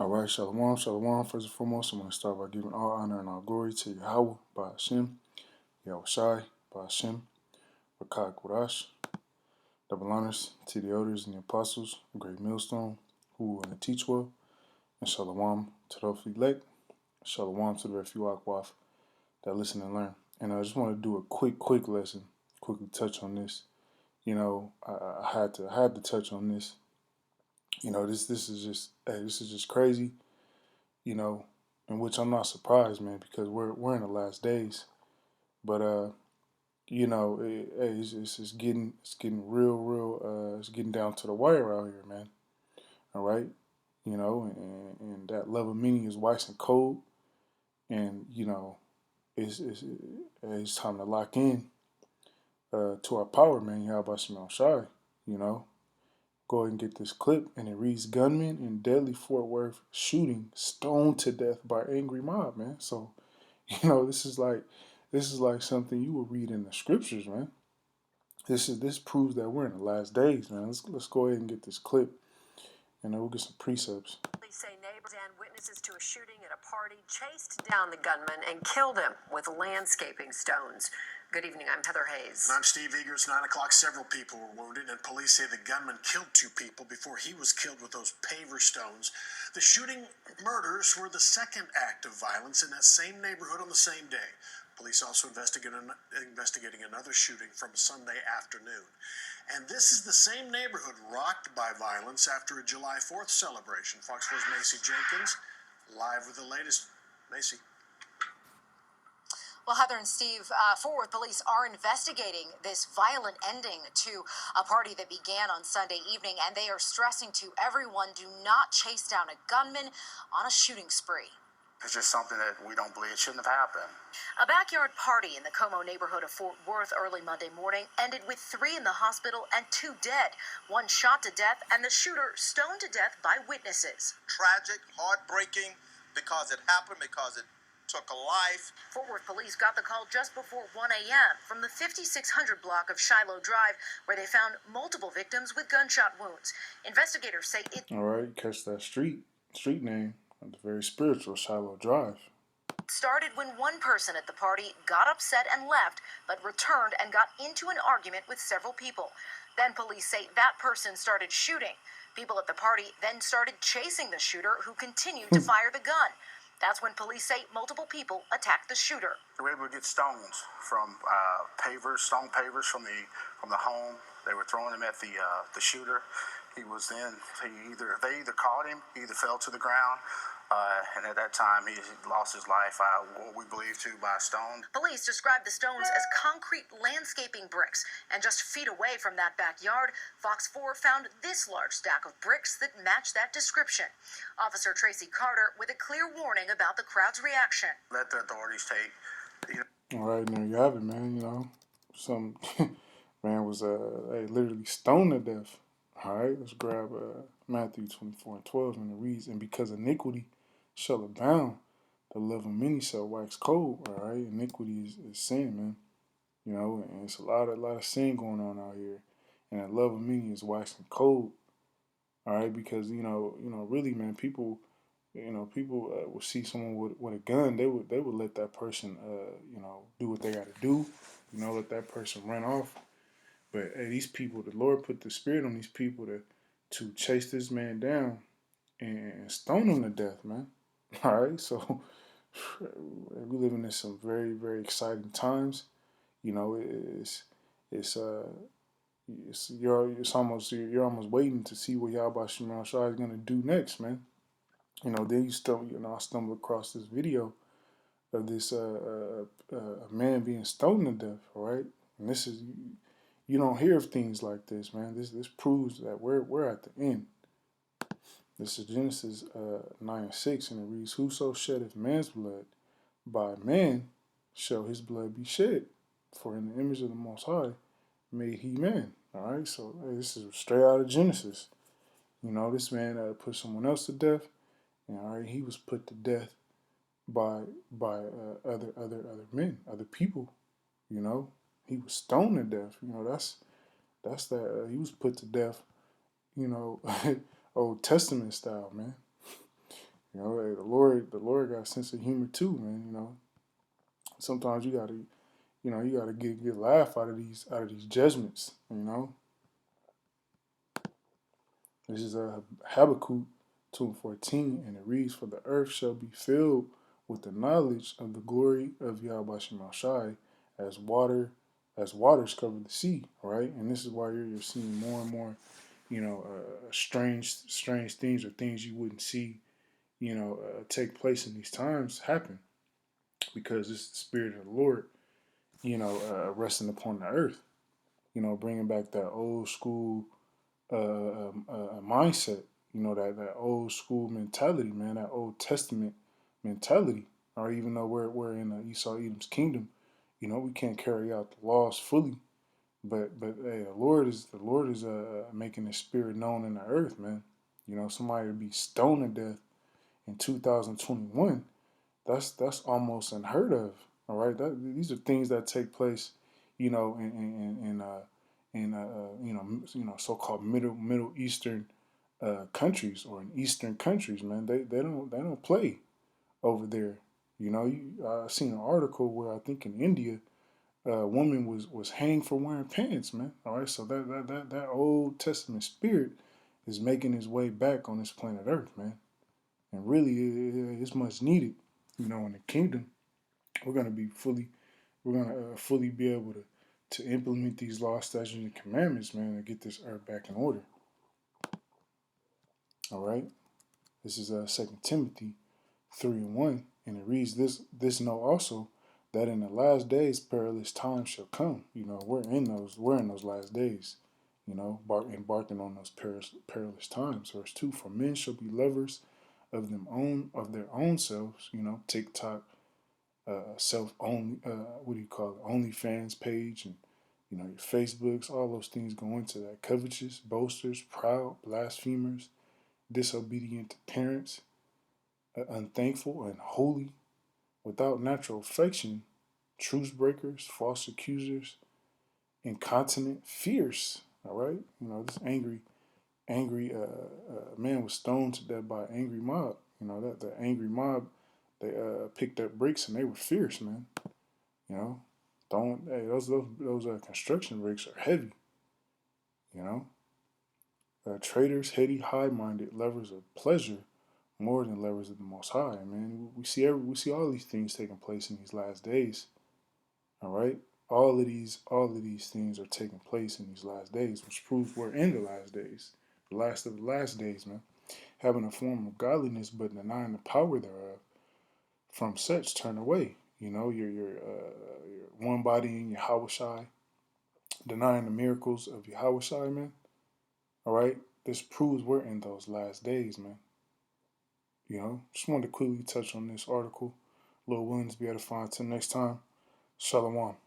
All right, Shalom, Shalom. First and foremost, I want to start by giving all honor and all glory to Yahweh, by Hashem, Yahweh Shai, by Hashem, Rakak Warash. Double honors to the elders and the apostles, the great millstone, who will teach well, and Shalom to the elect, Shalom to the Refuah Waf that listen and learn. And I just want to do a quick lesson, quickly touch on this. You know, I had to touch on this. You know, this is just crazy. You know, in which I'm not surprised, man, because we're in the last days. But you know, it's getting real. It's getting down to the wire out here, man. All right, you know, and that love of meaning is wax and cold, and you know, it's time to lock in to our power, man. Yahweh Shemel Shai, you know. Go ahead and get this clip, and it reads: gunman in deadly Fort Worth shooting stoned to death by angry mob, man. So, you know, this is like something you will read in the scriptures, man. This proves that we're in the last days, man. Let's go ahead and get this clip, and then we'll get some precepts. Police say neighbors and witnesses to a shooting at a party chased down the gunman and killed him with landscaping stones. Good evening, I'm Heather Hayes. And I'm Steve Eager. It's 9 o'clock. Several people were wounded, and police say the gunman killed 2 people before he was killed with those paver stones. The shooting murders were the second act of violence in that same neighborhood on the same day. Police also investigating another shooting from Sunday afternoon. And this is the same neighborhood rocked by violence after a July 4th celebration. Fox 4's Macy Jenkins, live with the latest. Macy. Well, Heather and Steve, Fort Worth police are investigating this violent ending to a party that began on Sunday evening, and they are stressing to everyone, do not chase down a gunman on a shooting spree. It's just something that we don't believe shouldn't have happened. A backyard party in the Como neighborhood of Fort Worth early Monday morning ended with 3 in the hospital and 2 dead. 1 shot to death, and the shooter stoned to death by witnesses. Tragic, heartbreaking, because it happened, because it took a life. Fort Worth police got the call just before 1 a.m. from the 5600 block of Shiloh Drive, where they found multiple victims with gunshot wounds. Investigators say it... All right, catch that street name. The very spiritual Shiloh Drive. Started when one person at the party got upset and left, but returned and got into an argument with several people. Then police say that person started shooting. People at the party then started chasing the shooter, who continued to fire the gun. That's when police say multiple people attacked the shooter. We were able to get stones from stone pavers from the home. They were throwing them at the shooter. They either caught him, he either fell to the ground, and at that time he lost his life, what we believe to, by a stone. Police described the stones as concrete landscaping bricks, and just feet away from that backyard, Fox 4 found this large stack of bricks that matched that description. Officer Tracy Carter with a clear warning about the crowd's reaction. Let the authorities take. All right, there you have it, man. You know, some man was literally stoned to death. All right, let's grab Matthew 24:12, and it reads, "And because iniquity shall abound, the love of many shall wax cold." All right, iniquity is sin, man. You know, and it's a lot of sin going on out here, and the love of many is waxing cold. All right, because you know, really, man, people will see someone with a gun, they would let that person, do what they got to do, let that person run off. But hey, these people, the Lord put the spirit on these people to chase this man down and stone him to death, man. All right, so we living in some very, very exciting times. You know, you're almost waiting to see what Yahweh Shemel Shai is gonna do next, man. You know, then I stumbled across this video of this a man being stoned to death. All right, and this is. You don't hear of things like this, man. This proves that we're at the end. This is Genesis 9:6, and it reads, "Whoso sheddeth man's blood, by man shall his blood be shed. For in the image of the Most High made he man." All right, so this is straight out of Genesis. You know, this man put someone else to death, and all right, he was put to death by other men, other people. You know. He was stoned to death. You know, that's that. He was put to death. You know, Old Testament style, man. You know, hey, the Lord got a sense of humor too, man. You know, sometimes you gotta get a good laugh out of these judgments. You know, this is a Habakkuk 2:14, and it reads, "For the earth shall be filled with the knowledge of the glory of Yahweh Shai, as waters cover the sea." Right, and this is why you're seeing more and more, strange things or things you wouldn't see, take place in these times happen because it's the spirit of the Lord, resting upon the earth. You know, bringing back that old school mindset. You know, that old school mentality, man. That Old Testament mentality. Or even though we're in Esau Edom's kingdom, we can't carry out the laws fully. But hey, the Lord is making His spirit known in the earth, man. You know, somebody to be stoned to death in 2021. That's almost unheard of. All right, these are things that take place, in so-called Middle Eastern countries or in Eastern countries, man. They don't play over there. I seen an article where I think in India, a woman was hanged for wearing pants, man. All right, so that Old Testament spirit is making its way back on this planet Earth, man, and really it's much needed. In the kingdom, we're gonna be fully, we're gonna fully be able to implement these laws, statutes, and commandments, man, and get this earth back in order. All right, this is 2 Timothy 3:1, and it reads, "This know also, that in the last days perilous times shall come." We're in those last days. Embarking on those perilous times. Verse 2: "For men shall be lovers of their own selves." TikTok, self only, what do you call it? OnlyFans page, and your Facebooks. All those things go into that. Covetous, boasters, proud, blasphemers, disobedient to parents, unthankful, unholy, without natural affection, truce breakers, false accusers, incontinent, fierce. All right, this angry man was stoned to death by an angry mob. That the angry mob, they picked up bricks and they were fierce, man. You know, don't hey those construction bricks are heavy. You know, traitors, heady, high-minded, lovers of pleasure more than lovers of the Most High. Man, we see all these things taking place in these last days. All right, all of these things are taking place in these last days, which proves we're in the last days, the last of the last days, man. Having a form of godliness but denying the power thereof. From such turn away. Your one body in Yahushai, denying the miracles of Yahushai, man. All right, this proves we're in those last days, man. Just wanted to quickly touch on this article. Lord willing to be edifying. Until next time, Shalom.